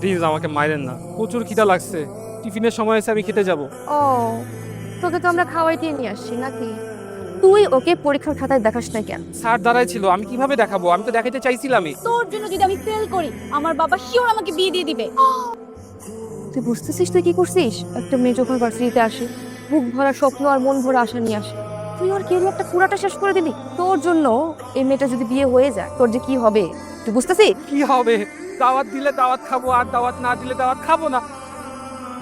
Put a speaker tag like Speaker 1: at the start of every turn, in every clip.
Speaker 1: Please আমাকে মাইরেন না, প্রচুর খিদা লাগছে। টিফিনের সময় এসে আমি খেতে যাব।
Speaker 2: ও, তোকে তো আমরা খাওয়াইতে নিয়ে আসছি নাকি? তুই ওকে পরীক্ষার খাতায় দেখাস না কেন?
Speaker 1: স্যার দাঁড়াই ছিল, আমি কিভাবে দেখাবো? আমি তো দেখাইতে চাইছিলামই।
Speaker 2: তোর জন্য যদি আমি ফেল করি আমার বাবা শিওর আমাকে বিয়ে দিয়ে দিবে। তুই বুঝতেছিস তুই কি করছিস? একটা মেয়ে যখন ভার্সিটিতে আসে বুক ভরা স্বপ্ন আর মন ভরা আশা নিয়ে আসে, তুই ওর ক্যারিয়ারটা পুরাটা শেষ করে দিলি। তোর জন্য এই মেয়েটা যদি বিয়ে হয়ে যায় তোর যে কি হবে তুই বুঝতেছিস?
Speaker 1: কি হবে? দাওয়াত দিলে দাওয়াত খাবো, আর দাওয়াত না দিলে দাওয়াত খাবো না।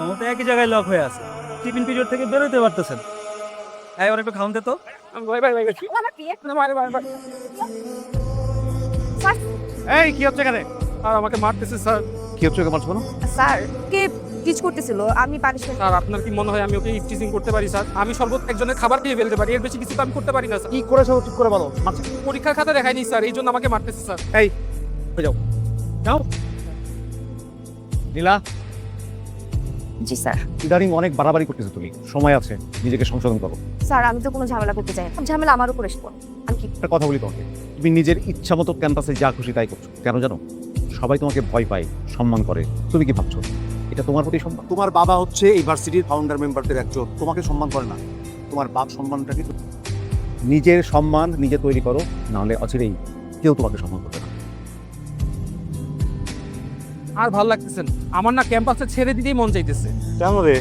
Speaker 3: আমার তো একই জায়গায় লক হয়ে আছে, টিফিন পিরিয়ড থেকে বেরোতে পারতেছেন। এই ওর একটু খাওয়ান দে তো।
Speaker 1: ভাই ভাই ভাই
Speaker 3: এই কি হচ্ছে এখানে?
Speaker 1: আর আমাকে মারতেছে স্যার।
Speaker 3: কি হচ্ছে ওকে মারছো না?
Speaker 2: স্যার কে টিচ করতেছিল, আমি পানিশমেন্ট।
Speaker 1: স্যার আপনার কি মনে হয় আমি ওকে ইফটিজিং করতে পারি স্যার? আমি সর্বোচ্চ একজনের খাবার খেয়ে ফেলতে পারি, এর বেশি কিছু তো আমি করতে পারি না স্যার।
Speaker 3: কি করেছো ঠিক করে বলো। মারছো?
Speaker 1: পরীক্ষার খাতা দেখায়নি স্যার, এই জন্য আমাকে মারতেছে স্যার।
Speaker 3: এই হয়ে যাও যাও। নীলা,
Speaker 2: জি স্যার।
Speaker 3: ইদানিং অনেক বাড়াবাড়ি করতেছো তুমি, সময় আছে, নিজেকে সংশোধন করো।
Speaker 2: স্যার আমি তো কোনো ঝামেলা করতে চাই না, ঝামেলা আমার উপর এসে আমি কি
Speaker 3: একটা কথা বলি তোমাকে, তুমি নিজের ইচ্ছা মতো ক্যাম্পাসে যা খুশি তাই করছো। কেন জানো? সবাই তোমাকে ভয় পায়, সম্মান করে। তুমি কি ভাবছো এটা তোমার প্রতি সম্মান?
Speaker 4: তোমার বাবা হচ্ছে এই ভার্সিটির ফাউন্ডার মেম্বারদের একজন, তোমাকে সম্মান করে না। তোমার বাপ সম্মানটা কি?
Speaker 3: নিজের সম্মান নিজে তৈরি করো, নাহলে অচিরেই কেউ তোমাকে সম্মান করবে না।
Speaker 1: আর ভালো লাগতেছে না, আমার না ক্যাম্পাসে ছেড়ে দিতেই মন চাইতেছে।
Speaker 4: কেন রে,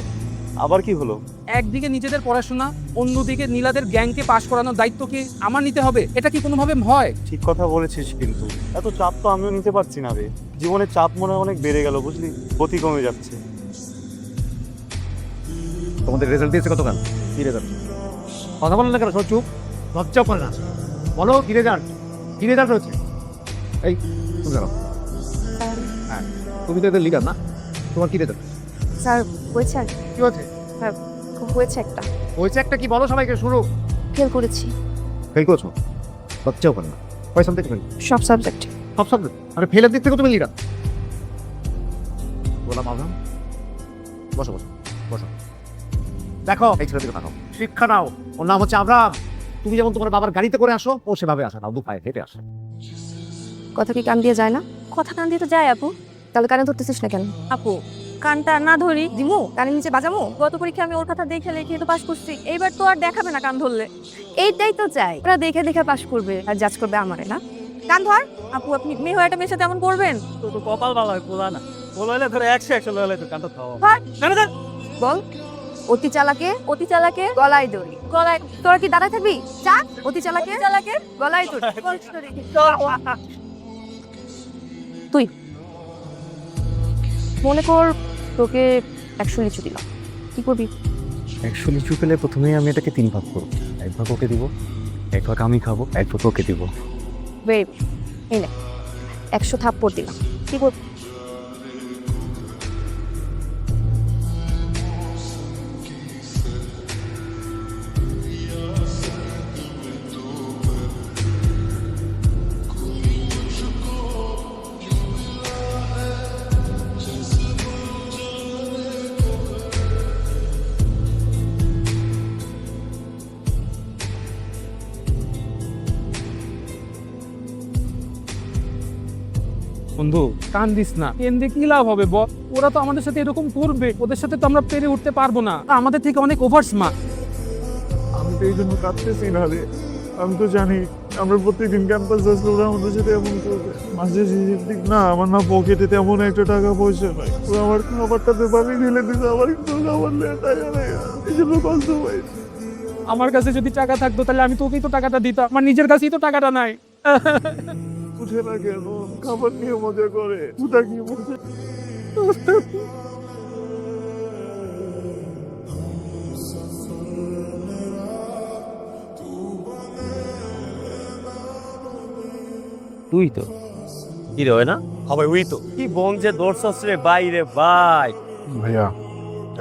Speaker 4: আবার কি হলো?
Speaker 1: একদিকে নিজেদের পড়াশোনা, অন্যদিকে নীলাদের গ্যাংকে পাশ করানোর দায়িত্ব কি আমার নিতে হবে? এটা কি কোনোভাবে হয়?
Speaker 4: ঠিক কথা বলেছিস, কিন্তু এত চাপ তো আমিও নিতে পারছি না রে। জীবনের চাপ মনে হয় অনেক বেড়ে গেল, বুঝলি, গতি কমে যাচ্ছে।
Speaker 3: তোমাদের রেজাল্ট দিয়েছে কতক্ষণ? কি রেজাল্ট? কথা বলেন না কেন? সব চুপ, লজ্জাও করে না। বলো কি রেজাল্ট? কি রেজাল্ট হয়েছে? এই তুমি জানো? হ্যাঁ, তুমি তো এদের লিডার না, তোমার কি রেজাল্ট?
Speaker 2: স্যার হয়েছে আর
Speaker 3: কি হয়েছে?
Speaker 2: হ্যাঁ হয়েছে একটা,
Speaker 3: হয়েছে একটা কি বলো সবাইকে, শুরু।
Speaker 2: ফেল করেছি
Speaker 3: ফেল করেছো? লজ্জাও করে না? কয় সাবজেক্ট ফেল?
Speaker 2: সব সাবজেক্ট।
Speaker 3: সব সাবজেক্ট? আরে ফেলের দিক থেকে তুমি লিডার। বললাম আবরাম, বসো বসো বসো। দেখো এই ছেলের দিকে তাকাও, শিক্ষা নাও। ওর নাম হচ্ছে আবরাম। তুমি যেমন তোমার বাবার গাড়িতে করে আসো, ও সেভাবে আসে না, দু পায়ে হেঁটে আসে।
Speaker 2: কথা কি কান দিয়ে যায় না? কথা কান দিয়ে তো যায় আপু। তাহলে কানে ধরতেছিস না কেন? আপু কানটা না ধরি দিমু, কানের নিচে বাজামু? গত পরীক্ষা আমি ওর কথা দেখে লিখে তো পাস করছি, এইবার তো আর দেখাবে না কান ধরলে। এইটাই তো চাই, ওরা দেখে দেখে পাস করবে আর জাজ করবে আমারে না। কান ধর আপু, আপনি মেয়ে হয়ে একটা মেয়ের সাথে এমন করবেন?
Speaker 3: তো তো কপাল ভালো হয়, পোলা না। পোলা হলে ধরে 100 ললে তো কানটা খাওয়া।
Speaker 2: ধর। বল, অতি চালাকে গলায় দড়ি। গলায় তোরা কি দাঁড়ায় থাকবি? চা, অতি চালাকে গলায় দড়ি। তুই মনে কর তোকে 100 লিচু দিলাম, কি করবি?
Speaker 5: 100 লিচু পেলে প্রথমেই আমি এটাকে 3 ভাগ করবো। 1 ভাগ ওকে দিব, 1 ভাগ আমি খাবো, 1 ভাগ ওকে দিব।
Speaker 2: বেবি এই নে 100 থাপ্পড় দিলাম, কি করবি?
Speaker 1: বন্ধু কান দিস না, কেন্দে কি লাভ হবে বল? ওরা তো আমাদের সাথে এরকম করবে, ওদের সাথে তো আমরা পেরে উঠতে পারবো না। আমাদের থেকে অনেক ওভার স্মার্ট।
Speaker 4: আমি তো এই জন্য কাঁদতেছি না রে। আমি তো জানি আমরা প্রত্যেকদিন ক্যাম্পাস আসলে ওরা আমাদের সাথে এমন করবে। মাঝে শেষের দিক না, আমার না পকেটে তেমন একটা টাকা পয়সা নাই। ওরা আমার খাবারটাতে পানি ঢেলে দিছে, আমার কিন্তু খাবার নেই, তাই জানে এই জন্য কষ্ট পাই।
Speaker 1: আমার কাছে যদি টাকা থাকতো তাহলে আমি তোকেই তো টাকাটা দিতাম, আমার নিজের কাছেই তো টাকাটা নাই।
Speaker 4: উঠে না কেন? খাবার নিয়ে মজা করে, উঠা কি মজা?
Speaker 5: তুই তো কি রে, হয় না?
Speaker 3: হবে ওই তো
Speaker 5: কি বং যে দর্শস রে বাইরে ভাই।
Speaker 4: ভাইয়া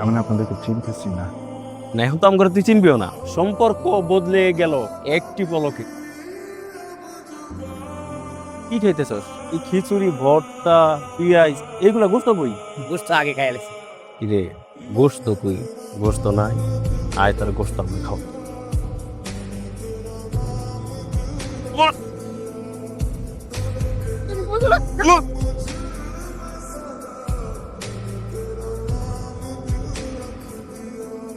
Speaker 4: আমি আপনাদেরকে চিনতেছি না।
Speaker 5: না এখন তো আমার তুই চিনবিও না, সম্পর্ক বদলে গেল একটি পলকে। কি খাইতেছস? এই খিচুড়ি, ভর্তা, পিঁয়াজ, এগুলা গোস্ত কই?
Speaker 3: গোস্ত আগে খাই আলেছি।
Speaker 5: কি রে গোস্ত কই? গোস্ত নাই, আয় তার গোস্ত আমরা খাও।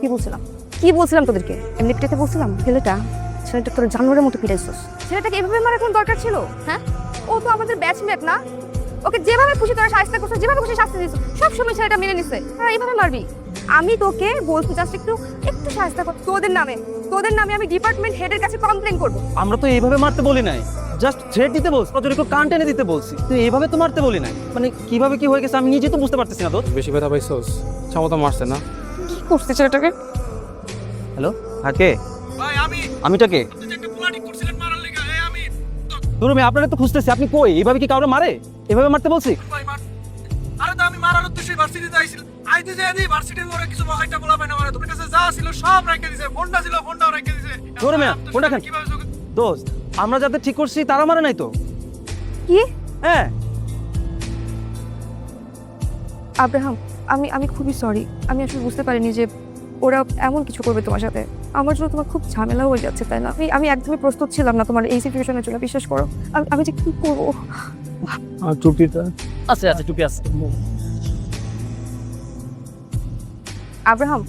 Speaker 2: কি বলছিলাম তোদেরকে? এমনি পিটাতে বলছিলাম? ছেলেটা তোর জানোয়ারের মতো পিটাইছিস। ছেলেটাকে এভাবে মারার কোনো দরকার ছিল? হ্যাঁ, ও তো আমাদের ব্যাচমেট না? ওকে যেভাবে খুশি তোরা শাস্তি করছিস, যেভাবে খুশি শাস্তি দিছিস, সবসময় ছেলেটা মেনে নিছে। আর এইভাবে মারবি? আমি তোকে বলছি জাস্ট একটু শাস্তি কর। তোদের নামে আমি ডিপার্টমেন্ট হেডের কাছে কমপ্লেইন করব।
Speaker 5: আমরা তো এইভাবে মারতে বলি নাই, জাস্ট থ্রেট দিতে বলছি, একটু কান টেনে দিতে বলছি, তুই এইভাবে তো মারতে বলি নাই। মানে কিভাবে কি হয়ে গেছে আমি নিজে তো বুঝতে পারতেছি না। দোস্ত
Speaker 1: বেশি ব্যথা পাইছস? ছামতা মারছে না?
Speaker 2: কি করতে ছেলেটাকে?
Speaker 5: হ্যালো, হ্যাঁ কে?
Speaker 1: ভাই
Speaker 5: আমিটা কে?
Speaker 1: আপনি যে একটা প্ল্যানিং করছিলেন মারার লাগা, আমি
Speaker 5: ধরুন আপনারা তো খুঁজতেছি, আপনি কই? এইভাবে কি কাউরে মারে? এভাবে মারতে বলছি?
Speaker 1: ভাই মার। আরে তো আমি মারার উদ্দেশ্যে ভার্সিটিতে আইছিল। আইতে যে আদি ভার্সিটির ওরা কিছু একটা বলা পায় না, মানে তোমার কাছে যা ছিল সব রেখে দিয়েছে। ফোনটা ছিল, ফোনটাও রেখে দিয়েছে।
Speaker 5: ধরুন ফোনটা খান।
Speaker 1: কিভাবে
Speaker 5: দোস্ত, আমরা যাদের ঠিক করছি তারা মারে নাই তো?
Speaker 2: কি?
Speaker 5: হ্যাঁ।
Speaker 2: আব্রাহাম, আমি খুবই সরি। আমি আসলে বুঝতে পারিনি যে ওরা এমন কিছু করবে তোমার সাথে। আমার জন্য তোমার খুব ঝামেলা হয়ে যাচ্ছে, তাই না? আমি একদমই প্রস্তুত ছিলাম না তোমার এই সিচুয়েশনের জন্য, বিশ্বাস করো। আমি যে কি করবো।
Speaker 4: আর টুপিটা
Speaker 5: আছে টুপি আছে।
Speaker 2: আব্রাহাম,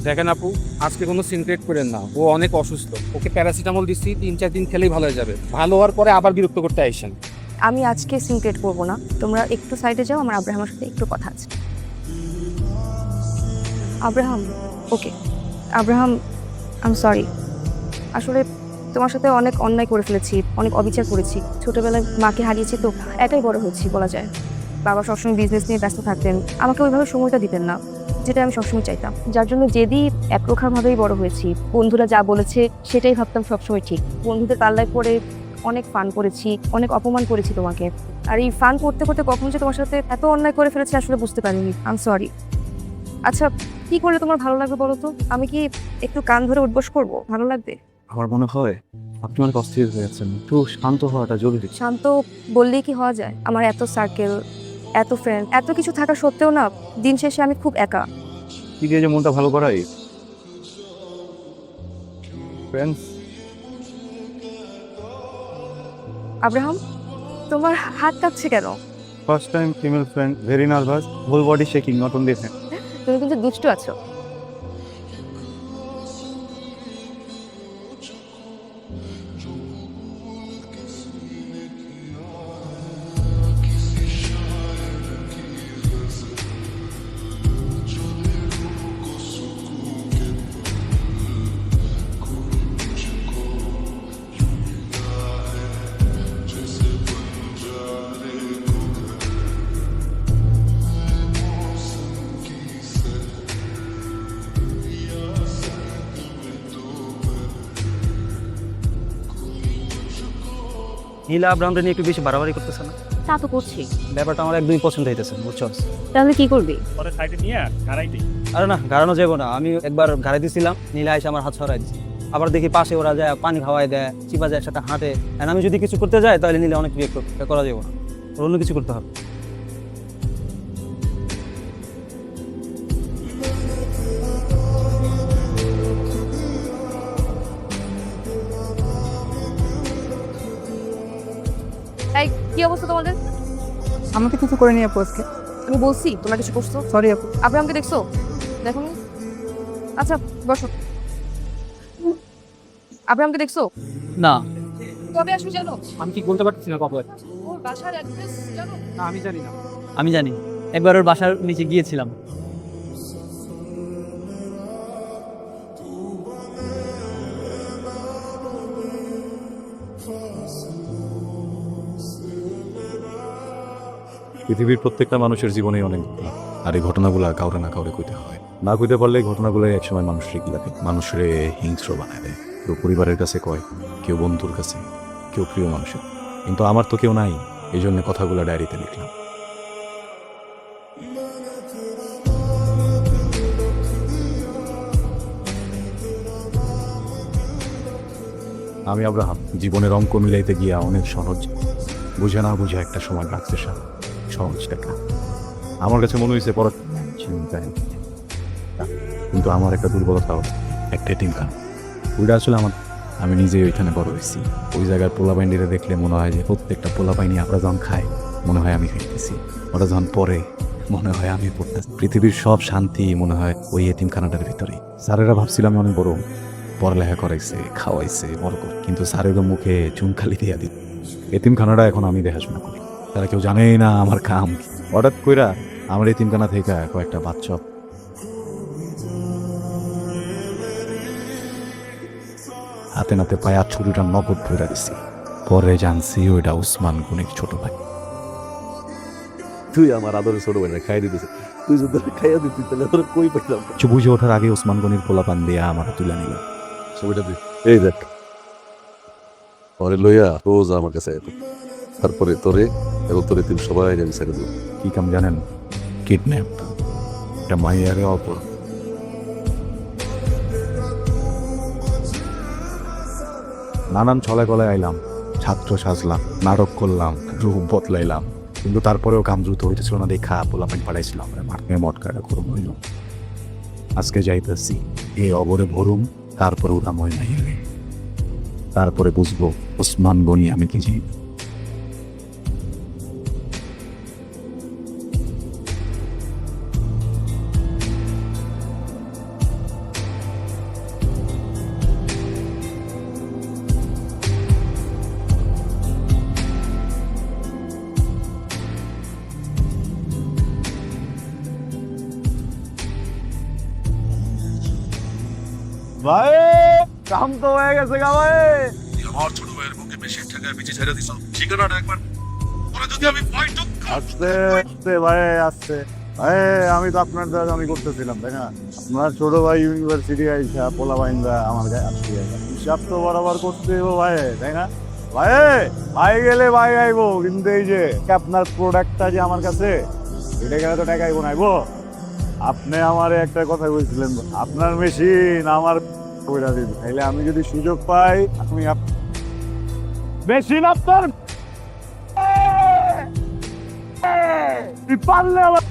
Speaker 1: দেখেন আপু, আজকে কোনো সিন ক্রিয়েট করেন না। ও অনেক অসুস্থ, ওকে প্যারাসিটামল দিচ্ছি, 3-4 দিন খেলেই ভালো হয়ে যাবে। ভালো হওয়ার পরে আবার বিরক্ত করতে আইসেন।
Speaker 2: আমি আজকে সিন ক্রিয়েট করবো না, তোমরা একটু সাইডে যাও, আমার আব্রাহামের সাথে একটু কথা আছে। Abraham, okay Abraham, I am sorry. আসলে তোমার সাথে অনেক অন্যায় করে ফেলেছি, অনেক অবিচার করেছি। ছোটবেলায় মাকে হারিয়েছি তো একাই বড় হয়েছি বলা যায়। বাবা সবসময় বিজনেস নিয়ে ব্যস্ত থাকতেন, আমাকে ওইভাবে সময়টা দিতেন না, যেটা আমি সবসময় চাইতাম। যার জন্য যেদি একপ্রকারভাবেই বড় হয়েছি। বন্ধুরা যা বলেছে সেটাই ভাবতাম সবসময় ঠিক। বন্ধুদের পাল্লায় পড়ে অনেক ফান করেছি, অনেক অপমান করেছি তোমাকে। আর এই ফান করতে করতে কখন যে তোমার সাথে এত অন্যায় করে ফেলেছি আসলে বুঝতে পারিনি। I am sorry. আচ্ছা, কি করলে তোমার ভালো লাগবে বলো তো? আমি কি একটু কান ধরে উঠবস করবো? ভালো লাগবে?
Speaker 5: আমার মনে হয় আপনি অনেক অস্থির হয়ে যাচ্ছেন, একটু শান্ত হওয়াটা জরুরি।
Speaker 2: শান্ত বললেই কি হওয়া যায়? আমার এত সার্কেল, এত ফ্রেন্ড, এত কিছু থাকা সত্ত্বেও না দিন শেষে আমি খুব একা।
Speaker 5: কি দিয়ে যে মনটা ভালো করাই? ফ্রেন্ডস।
Speaker 2: আব্রাহাম, তোমার হাত কাঁপছে কেন?
Speaker 5: First time female friend, very nervous, whole body shaking, not only friend.
Speaker 2: তুমি কিন্তু দুষ্টু আছো।
Speaker 5: নীলা আব্রাহামটা নিয়ে একটু বেশি বাড়াবাড়ি করতেছে না?
Speaker 2: তা তো করছি।
Speaker 5: ব্যাপারটা আমার একদমই পছন্দ হইতেছে, বুঝছো?
Speaker 2: তাহলে কি করবি?
Speaker 4: পরে সাইডে নিয়ে গাড়াই দিই।
Speaker 5: আরে না, গাড়ানো যাবো না। আমি একবার গাড়ি দিছিলাম, নীলা এসে আমার হাত ছড়াই দিচ্ছে। আবার দেখি পাশে ওরা যায়, পানি খাওয়াই দেয়, চিপা যায়, একসাথে হাঁটে। আর আমি যদি কিছু করতে যাই তাহলে নীলা অনেক রিয়েক্ট করবে, এটা করা যাবো না। ওর অন্য কিছু করতে হবে।
Speaker 2: এই কি অবস্থা তোমাদের?
Speaker 6: আমাকে কিছু করে নিয়ে আপু আজকে।
Speaker 2: আমি বলছি তোমরা কিছু করছো?
Speaker 6: সরি আপু।
Speaker 2: আব্রাহামকে দেখছো? দেখো নি? আচ্ছা বসো। আব্রাহামকে দেখছো?
Speaker 5: না।
Speaker 2: কবে আসবে জানো?
Speaker 1: আমি কি বলতে পারছি না কবে।
Speaker 2: ওর বাসার অ্যাড্রেস জানো?
Speaker 1: না, আমি জানি না।
Speaker 6: আমি জানি, একবার ওর বাসার নিচে গিয়েছিলাম।
Speaker 7: পৃথিবীর প্রত্যেকটা মানুষের জীবনে অনেক ঘটনা, আর এই ঘটনাগুলো কাউরে না কাউরে কইতে হয়। না কইতে পারলে ঘটনাগুলো একসময় মানুষের কি লাগে, মানুষের হিংস্র বানায় দেয়। কেউ পরিবারের কাছে কয়, কেউ বন্ধুর কাছে, কেউ প্রিয় মানুষের। কিন্তু আমার তো কেউ নাই, এই জন্য কথাগুলো ডায়েরিতে লিখলাম। আমি আব্রাহাম, জীবনের অঙ্ক মিলাইতে গিয়া অনেক সহজ, বুঝে না বুঝে একটা সময় লাগছে সহজ টাকা। আমার কাছে মনে হয়েছে পড়া চিন্তায়, কিন্তু আমার একটা দুর্বলতা হচ্ছে, একটা টিমকা। ওইটা আসলে আমি নিজেই ওইখানে বড় হয়েছি। ওই জায়গার পোলাপাইনিরা দেখলে মনে হয় যে প্রত্যেকটা পোলাপাইনি আমরা যখন খাই মনে হয় আমি খাইতেছি, ওরা যখন পরে মনে হয় আমি পড়তে পৃথিবীর সব শান্তি মনে হয় ওই এতিমখানাটার ভিতরেই। স্যারেরা ভাবছিলাম অনেক বড়, পড়ালেখা করাইছে, খাওয়াইছে, বড় করে, কিন্তু স্যারের মুখে চুনখালি দিয়া দিত। এতিমখানাটা এখন আমি দেখাশোনা করি, তারা কেউ জানেই না আমার কাম কি। হঠাৎ কইরা আমার এতিমখানা থেকে কয়েকটা বাচ্চা হাতে নাতে পায়া ছুরিটা নগদ ধরে দিছি। পরে জানছি ওইটা উসমান গনির ছোট ভাই।
Speaker 8: তুই আমার আদরের ছোট ভাই খাই দিতেছে, তুই যদি খাইয়া দিতি তাহলে তোর কই পাইলাম।
Speaker 7: কিছু বুঝে ওঠার আগে উসমান গনির পোলাপান দিয়ে আমার তুলে নিল।
Speaker 8: ছবিটা তুই এই দেখ, পরে লইয়া রোজ আমার কাছে আইতো। তারপরে তোরে এবং তোরে তুমি সবাই আমি ছেড়ে দেবো।
Speaker 7: কি কাম জানেন? কিডন্যাপ। এটা মাইয়ারে অপর। নানান ছলে গলায় আইলাম, ছাত্র সাজলাম, নাটক করলাম, রূপ বদলাইলাম, কিন্তু তারপরেও কাম দ্রুত হইতেছিল না দেখা পোলাপান পাঠাইছিলাম মাঠে মটকাটা করুম হইল। আজকে যাইতেছি এই অবরে ভরুম, তারপরে উড়াম হই নাই, তারপরে বুঝবো ওসমান গনি আমি কি যাই।
Speaker 4: ভাই কাম তো হয়ে গেছে গা ভাই।
Speaker 8: আমার ছোট ভাইয়ের মুখে বেশি টাকায় বেঁচে ছেড়ে দিছ, ঠিকানাটা একবার পরে যদি আমি ফাইট
Speaker 4: আস্তে আস্তে ভাই আসছে ভাই, আমি তো আপনার দ্বারা আমি করতেছিলাম তাই না। আপনার ছোট ভাই ইউনিভার্সিটি আইসা পোলা বাইন্দা আমার গায়ে আসছে, হিসাব তো বরাবর করতে হইব ভাই তাই না। ভাই ভাই গেলে ভাই আইবো, কিন্তু এই যে আপনার প্রোডাক্টটা যে আমার কাছে, এটা গেলে তো টাকা আইবো না আইবো। আপনি আমার একটা কথা বলছিলেন, আপনার মেশিন আমার কইরা দিন, তাইলে আমি যদি সুযোগ পাই আমি মেশিন আপনার পারলে আমার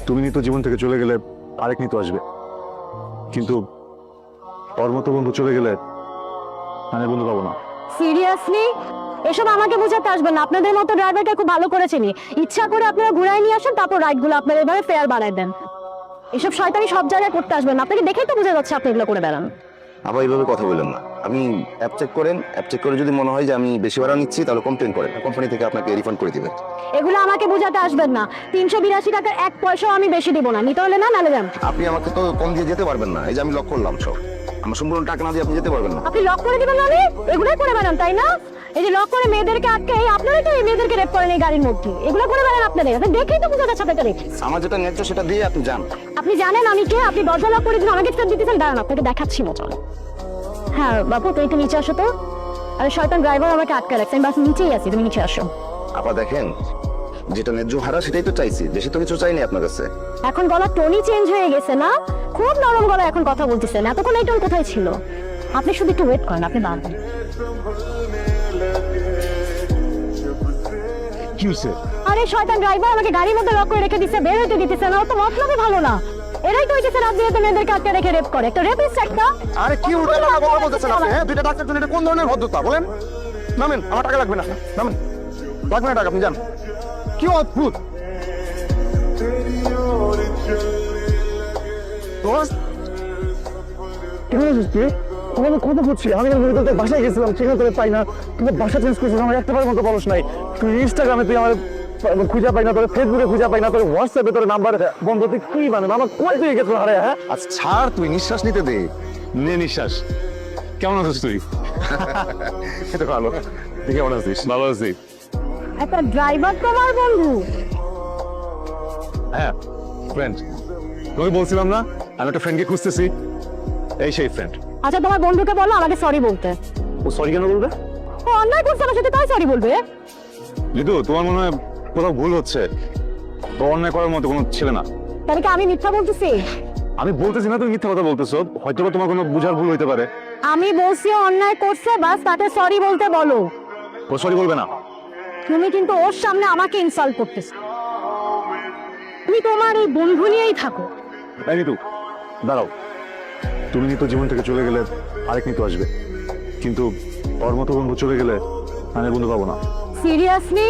Speaker 9: তুমি নিত জীবন থেকে চলে গেলে আরেক নিত আসবে, কিন্তু ওর মতো বন্ধু চলে গেলে আমি বন্ধু পাবো না।
Speaker 2: সিরিয়াসলি এসব আমাকে বোঝাতে আসবেন না। আপনাদের মতো ড্রাইভারকে খুব ভালো করে চিনি। ইচ্ছা করে আপনারা ঘুরাই নিয়ে আসেন, তারপর রাইডগুলো আপনারা এভাবে ফেয়ার বাড়ায় দেন। এসব শয়তানি সব জায়গায় করতে আসবেন না। আপনাকে দেখেই তো বোঝা যাচ্ছে আপনি এগুলো করে বেড়ান।
Speaker 10: আবার এইভাবে কথা বললেন না। আপনি অ্যাপ চেক করেন, অ্যাপ চেক করে যদি মনে হয় যে আমি বেশি ভাড়া নিচ্ছি তাহলে কমপ্লেন করেন, কোম্পানি থেকে আপনাকে রিফান্ড করে দিবে।
Speaker 2: এগুলো আমাকে বোঝাতে আসবেন না। 382 টাকার এক পয়সাও আমি বেশি দিব না। নিতে হলে না, নালে যান।
Speaker 10: আপনি আমাকে তো কম দিয়ে যেতে পারবেন না। এই যে আমি লক করলাম সব, আমার সম্পূর্ণ টাকা না দিয়ে আপনি যেতে পারবেন না।
Speaker 2: আপনি লক করে দিবেন না? এগুলোই করে বেড়ান তাই না? এই যে লক করে মেয়েদেরকে আটকে, আপনারাই তো এই মেয়েদেরকে রেপ করেন এই গাড়ির মধ্যে। এগুলো করে বেড়ান আপনাদের, দেখেই তো বোঝা যাচ্ছে আপনাদের।
Speaker 10: আমার যেটা ন্যায্য সেটা দিয়ে আপনি যান।
Speaker 2: আপনি জানেন আমি কে? আপনি দরজা লক করে দিন, আমাকে স্টেপ দিতেছেন। দাঁড়ান, আপনাকে দেখাচ্ছি মজা। হ্যাঁ বাবু, তুই একটু নিচে আসো তো। আরে শয়তান ড্রাইভার আমাকে আটকে রাখছে, আমি বাস নিচেই আছি, তুমি নিচে আসো।
Speaker 10: আপা দেখেন, যেটা ন্যায্য ভাড়া সেটাই তো চাইছি, বেশি তো কিছু চাইনি আপনার কাছে।
Speaker 2: এখন গলার টোনই চেঞ্জ হয়ে গেছে না? খুব নরম গলা এখন কথা বলতেছেন। এতক্ষণ এই টোন কোথায় ছিল? আপনি শুধু একটু ওয়েট করেন, আপনি দাঁড়ান।
Speaker 9: কি হয়েছে?
Speaker 2: আরে শয়তান ড্রাইভার আমাকে গাড়ির মধ্যে লক করে রেখে দিচ্ছে, বের হতে দিতেছে না। ও তো মতলবই ভালো না। এরাই তো হইতেছে রাত বিরাতে মেয়েদেরকে আটকে রেখে রেপ করে। একটা রেপিস্ট একটা।
Speaker 10: আরে কি উল্টো কথা বলতেছেন আপনি? হ্যাঁ, দুইটা ডাক্তার জন্য এটা কোন ধরনের ভদ্রতা বলেন? নামেন, আমার টাকা লাগবে না, নামেন। লাগবে না টাকা, আপনি যান। কি অদ্ভুত
Speaker 4: কথা বলছি আমি বাসায় গেছিলাম, সেখানে তোকে পাই না। তুমি বাসা চেঞ্জ করছিস, আমার একটা বারের মতো বলস নাই। তুই ইনস্টাগ্রামে তুই আমার খুঁজে পাই না, তোর ফেসবুকে খুঁজে পাই না, তোর হোয়াটসঅ্যাপে তোর নাম্বার বন্ধ। তুই কি মানে আমার কয় তুই গেছিল? আরে হ্যাঁ
Speaker 10: আচ্ছা ছাড়, তুই নিঃশ্বাস নিতে দে।
Speaker 9: নে নিঃশ্বাস। কেমন আছিস তুই?
Speaker 10: এটা ভালো। তুই কেমন আছিস?
Speaker 9: ভালো আছি।
Speaker 2: একটা ড্রাইভার তোমার বন্ধু?
Speaker 9: হ্যাঁ ফ্রেন্ড, তোকে বলছিলাম না আমি একটা ফ্রেন্ডকে খুঁজতেছি, এই সেই ফ্রেন্ড।
Speaker 2: আচ্ছা তোমার বন্ধুকে বলো আমাকে সরি বলতে।
Speaker 9: ও সরি কেন বলবে?
Speaker 2: ও অন্যায় করছে আমার সাথে, তাই সরি বলবে?
Speaker 9: লিদু, তোমার মনে হয় কোথাও ভুল হচ্ছে। তো অন্যায় করার মতো কোনো ছেলে না।
Speaker 2: তাহলে কি আমি মিথ্যা বলতেছি?
Speaker 9: আমি বলতেছি না তুমি মিথ্যা কথা বলতেছো, হয়তো বা তোমার কোনো বুঝার ভুল হইতে পারে।
Speaker 2: আমি বলছি ও অন্যায় করছে, বাস তাকে সরি বলতে বলো।
Speaker 9: ও সরি বলবে না।
Speaker 2: তুমি কিন্তু ওর সামনে আমাকে ইনসাল্ট করতেছো। তুমি তোমার এই বন্ধু নিয়েই থাকো।
Speaker 9: তাই নিতু দাঁড়াও, তুমি নিতু জীবন থেকে চলে গেলে আরেক নিতু আসবে, কিন্তু ওর মতো বন্ধু চলে গেলে আমি বন্ধু পাবো না।
Speaker 2: সিরিয়াসলি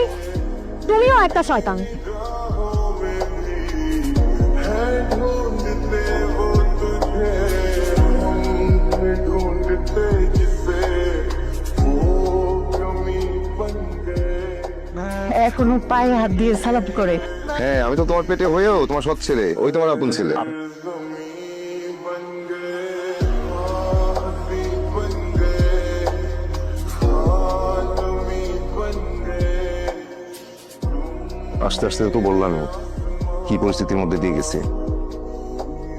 Speaker 2: তুমিও একটা শয়তান।
Speaker 6: এখনো পায়ে হাত দিয়ে সালাপ করে।
Speaker 10: হ্যাঁ, আমি তো তোমার পেটে হয়েও তোমার সৎ ছেলে, ওই তোমার আপন ছেলে। আস্তে আস্তে তো বললাম কি পরিস্থিতির মধ্যে দিয়ে গেছে।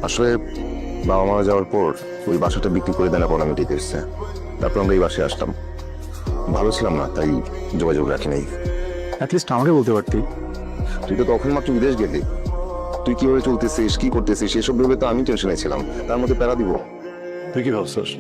Speaker 10: আসলে বাবা মারা যাওয়ার পর ওই বাসাটা বিক্রি করে দেওয়ার পর আমি ঠিক এসছে। তারপর আমরা এই বাসায় আসলাম। ভালো ছিলাম না, তাই যোগাযোগ রাখি নাই।
Speaker 9: অ্যাটলিস্ট আমাকে বলতে পারতি।
Speaker 10: তুই তো তখন মাত্র বিদেশ গেলি, তুই কিভাবে চলতেছিস, কি করতেছিস এসব ভেবে তো আমি টেনশনে ছিলাম। তার মধ্যে প্যারা দিব।
Speaker 9: তুই কি ভাবছিস?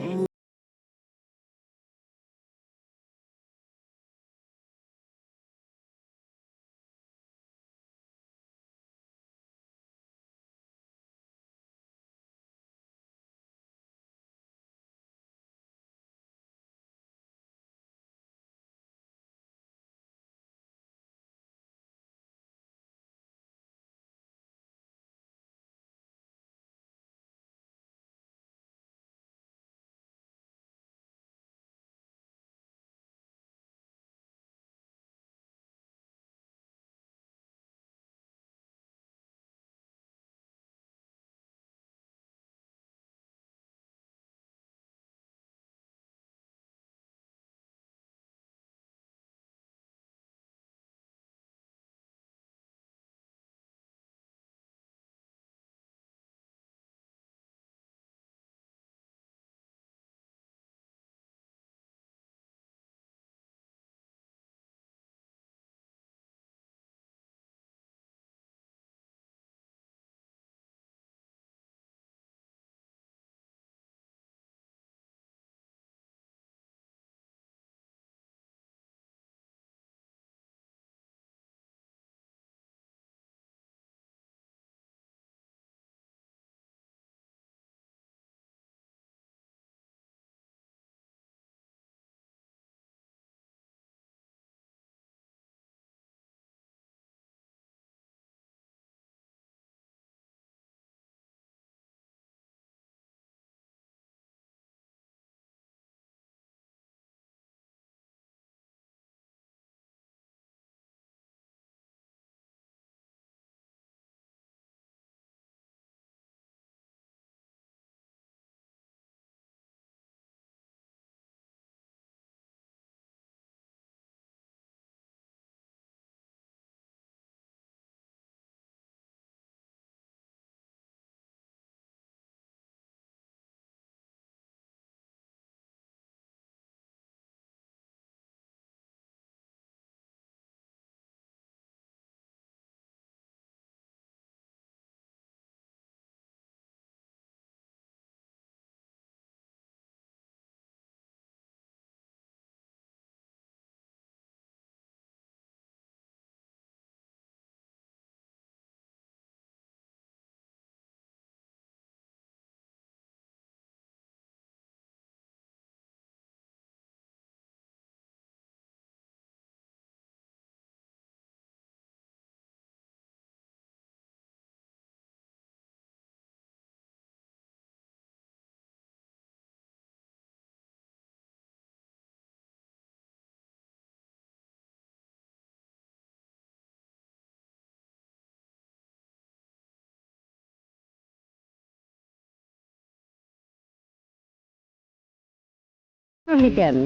Speaker 6: কেন